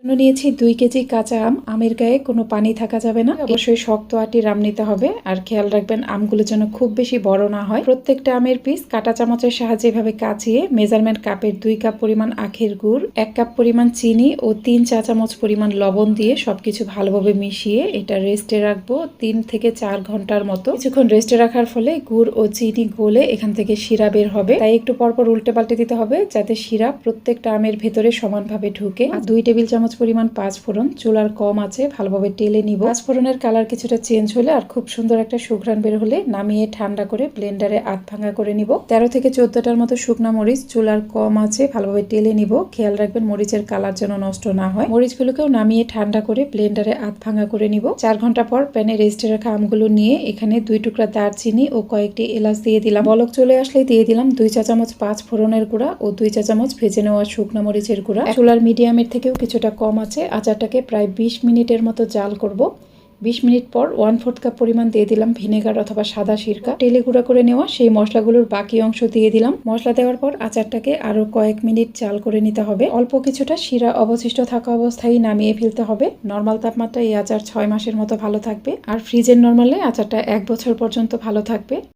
নিয়েছি 2 কেজি কাঁচা আম। আমের গায়ে কোনো পানি থাকা যাবে না, অবশ্যই শক্ত আটির আম নিতে হবে। আর খেয়াল রাখবেন আমগুলো যেন খুব বেশি বড় না হয়। প্রত্যেকটা আমের পিস কাঁটা চামচের সাহায্যে এভাবে কাচিয়ে মেজারমেন্ট কাপের 2 কাপ পরিমাণ আখের গুড়, 1 কাপ পরিমাণ চিনি ও 3 চা চামচ পরিমাণ লবণ দিয়ে সবকিছু ভালোভাবে মিশিয়ে এটা রেস্টে রাখবো 3 থেকে 4 ঘন্টার মতো। কিছুক্ষণ রেস্টে রাখার ফলে গুড় ও চিনি গলে এখান থেকে শিরা বের হবে, তাই একটু পরপর উল্টে পাল্টে দিতে হবে যাতে শিরা প্রত্যেকটা আমের ভেতরে সমানভাবে ঢুকে। 2 টেবিল চামচ পরিমাণ পাঁচফোড়ন চুলার কম আছে ভালোভাবে টেলে নিব। পাঁচফোড়নের কালার কিছুটা চেঞ্জ হলে আর খুব সুন্দর একটা সুঘ্রাণ বের হলে নামিয়ে ঠান্ডা করে ব্লেন্ডারে আধ ভাঙা করে নিব। 13 থেকে 14টার মতো শুকনা মরিচ চুলার কম আছে ভালোভাবে টেলে নিব। খেয়াল রাখবেন মরিচের কালার যেন নষ্ট না হয়। মরিচগুলোকেও নামিয়ে ঠান্ডা করে ব্লেন্ডারে আধ ভাঙা করে নিব। 4 ঘন্টা পর প্যানে রেস্টে রাখা আমগুলো নিয়ে এখানে 2 টুকরা দারচিনি ও কয়েকটি এলাচ দিয়ে দিলাম। বলক চলে আসলেই দিয়ে দিলাম 2 চা চামচ পাঁচফোড়নের গুঁড়া ও 2 চা চামচ ভেজে নেওয়া শুকনা মরিচের গুঁড়া। চুলার মিডিয়ামের থেকেও কিছুটা কম আছে আচারটাকে প্রায় 20 মিনিটের মতো জাল করব। 20 মিনিট পর 1/4 কাপ পরিমাণ দিয়ে দিলাম ভিনেগার অথবা সাদা সিরকা। টেলে গুঁড়া করে নেওয়া সেই মশলাগুলোর বাকি অংশ দিয়ে দিলাম। মশলা দেওয়ার পর আচারটাকে আরো কয়েক মিনিট জাল করে নিতে হবে। অল্প কিছুটা শিরা অবশিষ্ট থাকা অবস্থায় নামিয়ে ফেলতে হবে। নর্মাল তাপমাত্রায় এই আচার 6 মাসের মতো ভালো থাকবে, আর ফ্রিজের নর্মালে আচারটা 1 বছর পর্যন্ত ভালো থাকবে।